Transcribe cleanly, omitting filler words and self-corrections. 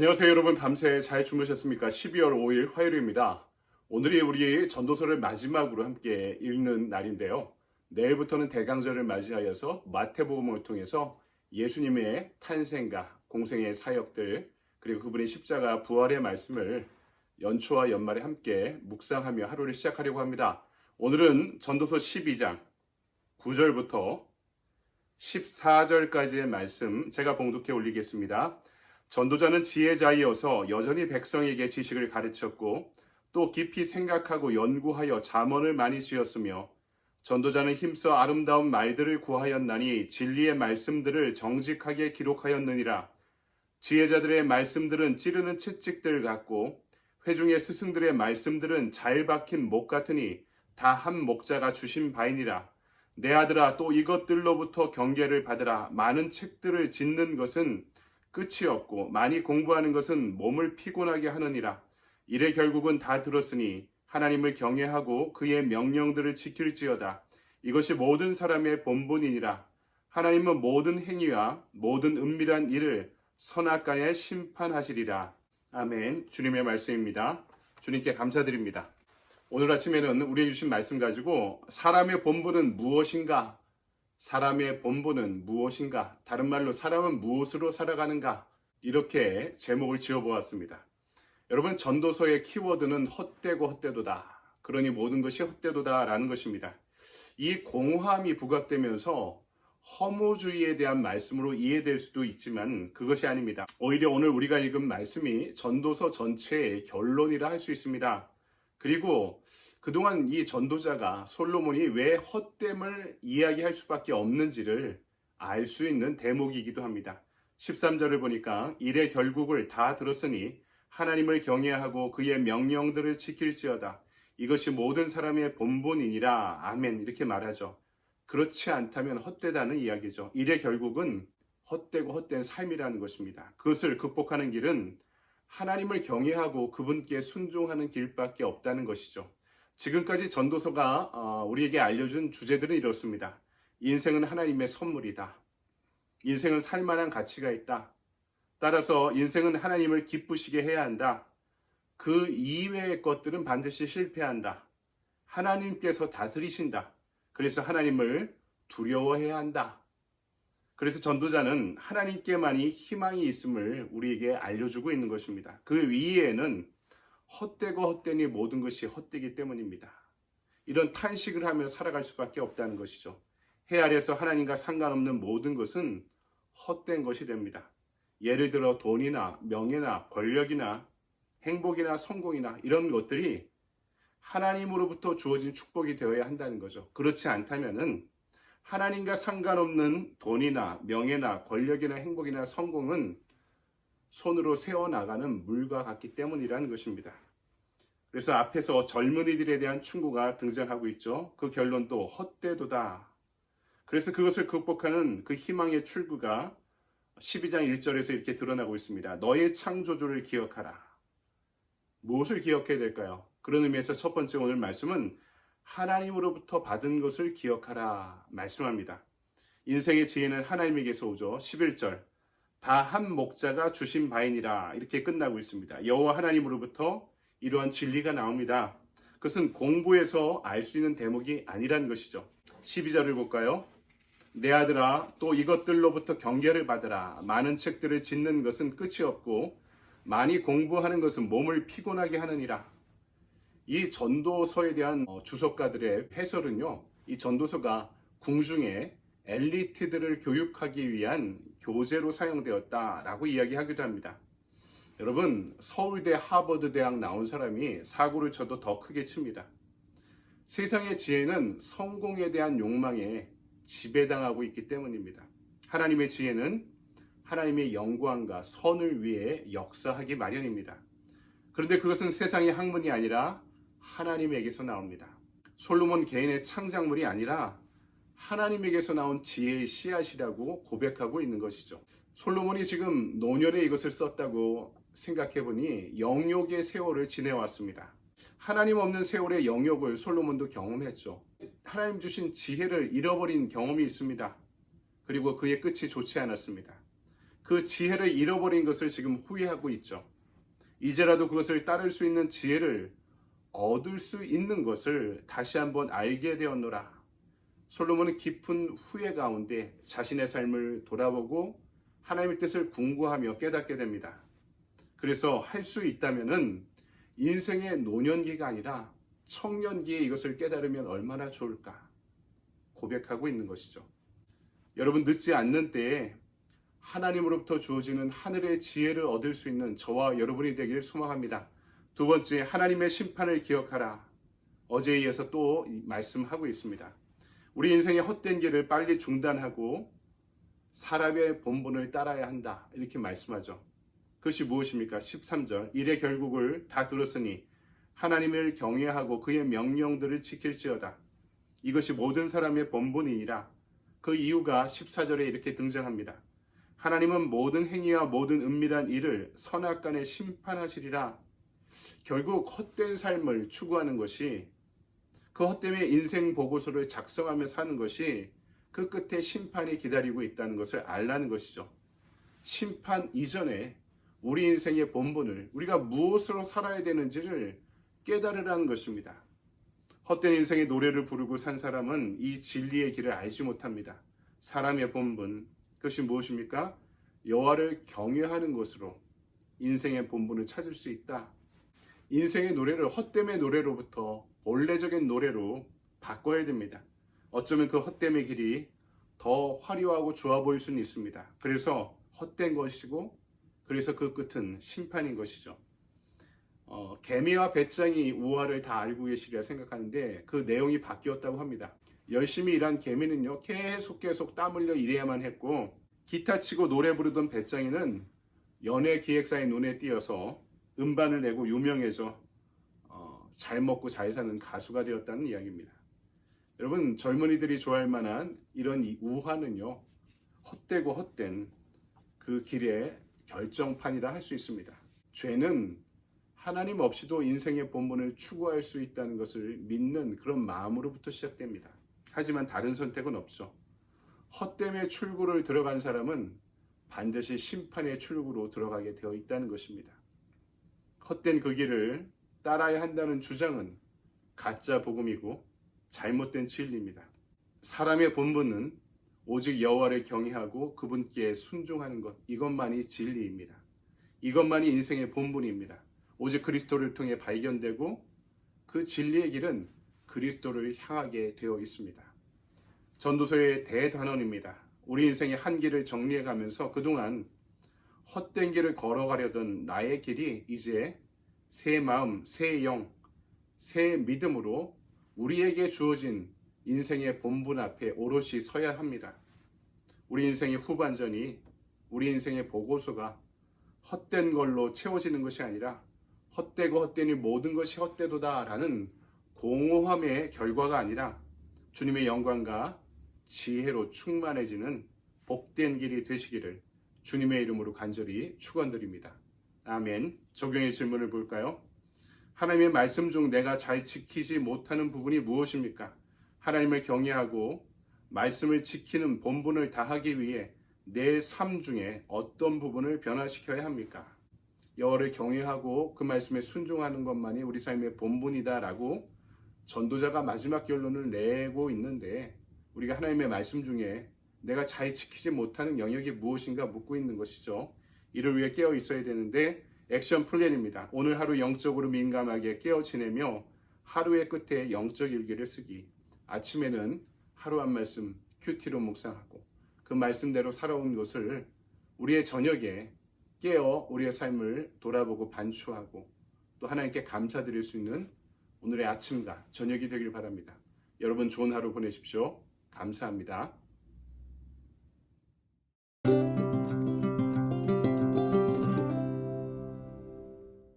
안녕하세요 여러분. 밤새 잘 주무셨습니까? 12월 5일 화요일입니다. 오늘이 우리 전도서를 마지막으로 함께 읽는 날인데요. 내일부터는 대강절을 맞이하여서 마태복음을 통해서 예수님의 탄생과 공생의 사역들, 그리고 그분의 십자가 부활의 말씀을 연초와 연말에 함께 묵상하며 하루를 시작하려고 합니다. 오늘은 전도서 12장 9절부터 14절까지의 말씀 제가 봉독해 올리겠습니다. 전도자는 지혜자이어서 여전히 백성에게 지식을 가르쳤고 또 깊이 생각하고 연구하여 잠언을 많이 지었으며, 전도자는 힘써 아름다운 말들을 구하였나니 진리의 말씀들을 정직하게 기록하였느니라. 지혜자들의 말씀들은 찌르는 채찍들 같고 회중의 스승들의 말씀들은 잘 박힌 목 같으니 다 한 목자가 주신 바이니라. 내 아들아, 또 이것들로부터 경계를 받으라. 많은 책들을 짓는 것은 끝이 없고 많이 공부하는 것은 몸을 피곤하게 하느니라. 이래 결국은 다 들었으니 하나님을 경외하고 그의 명령들을 지킬지어다. 이것이 모든 사람의 본분이니라. 하나님은 모든 행위와 모든 은밀한 일을 선악간에 심판하시리라. 아멘. 주님의 말씀입니다. 주님께 감사드립니다. 오늘 아침에는 우리에게 주신 말씀 가지고 사람의 본분은 무엇인가? 사람의 본분은 무엇인가? 다른 말로 사람은 무엇으로 살아가는가? 이렇게 제목을 지어보았습니다. 여러분, 전도서의 키워드는 헛되고 헛되도다. 그러니 모든 것이 헛되도다 라는 것입니다. 이 공허함이 부각되면서 허무주의에 대한 말씀으로 이해될 수도 있지만 그것이 아닙니다. 오히려 오늘 우리가 읽은 말씀이 전도서 전체의 결론이라 할 수 있습니다. 그리고 그동안 이 전도자가 솔로몬이 왜 헛됨을 이야기할 수밖에 없는지를 알 수 있는 대목이기도 합니다. 13절을 보니까 이래 결국을 다 들었으니 하나님을 경외하고 그의 명령들을 지킬지어다. 이것이 모든 사람의 본분이니라. 아멘. 이렇게 말하죠. 그렇지 않다면 헛되다는 이야기죠. 이래 결국은 헛되고 헛된 삶이라는 것입니다. 그것을 극복하는 길은 하나님을 경외하고 그분께 순종하는 길밖에 없다는 것이죠. 지금까지 전도서가 우리에게 알려준 주제들은 이렇습니다. 인생은 하나님의 선물이다. 인생은 살만한 가치가 있다. 따라서 인생은 하나님을 기쁘시게 해야 한다. 그 이외의 것들은 반드시 실패한다. 하나님께서 다스리신다. 그래서 하나님을 두려워해야 한다. 그래서 전도자는 하나님께만이 희망이 있음을 우리에게 알려주고 있는 것입니다. 그 위에는 헛되고 헛되니 모든 것이 헛되기 때문입니다. 이런 탄식을 하며 살아갈 수밖에 없다는 것이죠. 해 아래서 하나님과 상관없는 모든 것은 헛된 것이 됩니다. 예를 들어 돈이나 명예나 권력이나 행복이나 성공이나 이런 것들이 하나님으로부터 주어진 축복이 되어야 한다는 거죠. 그렇지 않다면은 하나님과 상관없는 돈이나 명예나 권력이나 행복이나 성공은 손으로 세워나가는 물과 같기 때문이라는 것입니다. 그래서 앞에서 젊은이들에 대한 충고가 등장하고 있죠. 그 결론도 헛되도다. 그래서 그것을 극복하는 그 희망의 출구가 12장 1절에서 이렇게 드러나고 있습니다. 너의 창조주를 기억하라. 무엇을 기억해야 될까요? 그런 의미에서 첫 번째 오늘 말씀은 하나님으로부터 받은 것을 기억하라 말씀합니다. 인생의 지혜는 하나님에게서 오죠. 11절 다 한 목자가 주신 바이니라 이렇게 끝나고 있습니다. 여호와 하나님으로부터 이러한 진리가 나옵니다. 그것은 공부해서 알 수 있는 대목이 아니라는 것이죠. 12절을 볼까요? 내 아들아, 또 이것들로부터 경계를 받으라. 많은 책들을 짓는 것은 끝이 없고 많이 공부하는 것은 몸을 피곤하게 하느니라. 이 전도서에 대한 주석가들의 해설은요, 이 전도서가 궁중의 엘리트들을 교육하기 위한 교재로 사용되었다라고 이야기하기도 합니다. 여러분, 서울대 하버드 대학 나온 사람이 사고를 쳐도 더 크게 칩니다. 세상의 지혜는 성공에 대한 욕망에 지배당하고 있기 때문입니다. 하나님의 지혜는 하나님의 영광과 선을 위해 역사하기 마련입니다. 그런데 그것은 세상의 학문이 아니라 하나님에게서 나옵니다. 솔로몬 개인의 창작물이 아니라 하나님에게서 나온 지혜의 씨앗이라고 고백하고 있는 것이죠. 솔로몬이 지금 노년에 이것을 썼다고 생각해보니 영욕의 세월을 지내왔습니다. 하나님 없는 세월의 영욕을 솔로몬도 경험했죠. 하나님 주신 지혜를 잃어버린 경험이 있습니다. 그리고 그의 끝이 좋지 않았습니다. 그 지혜를 잃어버린 것을 지금 후회하고 있죠. 이제라도 그것을 따를 수 있는 지혜를 얻을 수 있는 것을 다시 한번 알게 되었노라. 솔로몬은 깊은 후회 가운데 자신의 삶을 돌아보고 하나님의 뜻을 궁구하며 깨닫게 됩니다. 그래서 할 수 있다면은 인생의 노년기가 아니라 청년기에 이것을 깨달으면 얼마나 좋을까 고백하고 있는 것이죠. 여러분, 늦지 않는 때에 하나님으로부터 주어지는 하늘의 지혜를 얻을 수 있는 저와 여러분이 되기를 소망합니다. 두 번째, 하나님의 심판을 기억하라. 어제에 이어서 또 말씀하고 있습니다. 우리 인생의 헛된 길을 빨리 중단하고 사람의 본분을 따라야 한다, 이렇게 말씀하죠. 그것이 무엇입니까? 13절, 이래 결국을 다 들었으니 하나님을 경외하고 그의 명령들을 지킬지어다. 이것이 모든 사람의 본분이니라. 그 이유가 14절에 이렇게 등장합니다. 하나님은 모든 행위와 모든 은밀한 일을 선악간에 심판하시리라. 결국 헛된 삶을 추구하는 것이, 그 헛됨의 인생 보고서를 작성하며 사는 것이 그 끝에 심판이 기다리고 있다는 것을 알라는 것이죠. 심판 이전에 우리 인생의 본분을, 우리가 무엇으로 살아야 되는지를 깨달으라는 것입니다. 헛된 인생의 노래를 부르고 산 사람은 이 진리의 길을 알지 못합니다. 사람의 본분, 그것이 무엇입니까? 여호와를 경외하는 것으로 인생의 본분을 찾을 수 있다. 인생의 노래를 헛됨의 노래로부터 본래적인 노래로 바꿔야 됩니다. 어쩌면 그 헛됨의 길이 더 화려하고 좋아 보일 수는 있습니다. 그래서 헛된 것이고, 그래서 그 끝은 심판인 것이죠. 개미와 배짱이 우화를 다 알고 계시리라 생각하는데 그 내용이 바뀌었다고 합니다. 열심히 일한 개미는요, 계속 땀 흘려 일해야만 했고, 기타 치고 노래 부르던 배짱이는 연예 기획사의 눈에 띄어서 음반을 내고 유명해져 잘 먹고 잘 사는 가수가 되었다는 이야기입니다. 여러분, 젊은이들이 좋아할 만한 이런 우화는요, 헛되고 헛된 그 길의 결정판이라 할 수 있습니다. 죄는 하나님 없이도 인생의 본분을 추구할 수 있다는 것을 믿는 그런 마음으로부터 시작됩니다. 하지만 다른 선택은 없죠. 헛됨의 출구를 들어간 사람은 반드시 심판의 출구로 들어가게 되어 있다는 것입니다. 헛된 그 길을 따라야 한다는 주장은 가짜 복음이고 잘못된 진리입니다. 사람의 본분은 오직 여호와를 경외하고 그분께 순종하는 것, 이것만이 진리입니다. 이것만이 인생의 본분입니다. 오직 그리스도를 통해 발견되고 그 진리의 길은 그리스도를 향하게 되어 있습니다. 전도서의 대단원입니다. 우리 인생의 한 길을 정리해가면서 그동안 헛된 길을 걸어가려던 나의 길이 이제 새 마음, 새 영, 새 믿음으로 우리에게 주어진 인생의 본분 앞에 오롯이 서야 합니다. 우리 인생의 후반전이, 우리 인생의 보고서가 헛된 걸로 채워지는 것이 아니라 헛되고 헛되니 모든 것이 헛되도다 라는 공허함의 결과가 아니라 주님의 영광과 지혜로 충만해지는 복된 길이 되시기를 주님의 이름으로 간절히 축원드립니다. 아멘. 적용의 질문을 볼까요? 하나님의 말씀 중 내가 잘 지키지 못하는 부분이 무엇입니까? 하나님을 경외하고 말씀을 지키는 본분을 다하기 위해 내 삶 중에 어떤 부분을 변화시켜야 합니까? 여호와를 경외하고 그 말씀에 순종하는 것만이 우리 삶의 본분이다라고 전도자가 마지막 결론을 내고 있는데, 우리가 하나님의 말씀 중에 내가 잘 지키지 못하는 영역이 무엇인가 묻고 있는 것이죠. 이를 위해 깨어 있어야 되는데 액션 플랜입니다. 오늘 하루 영적으로 민감하게 깨어 지내며 하루의 끝에 영적 일기를 쓰기. 아침에는 하루 한 말씀 큐티로 묵상하고 그 말씀대로 살아온 것을 우리의 저녁에 깨어 우리의 삶을 돌아보고 반추하고 또 하나님께 감사드릴 수 있는 오늘의 아침과 저녁이 되길 바랍니다. 여러분, 좋은 하루 보내십시오. 감사합니다.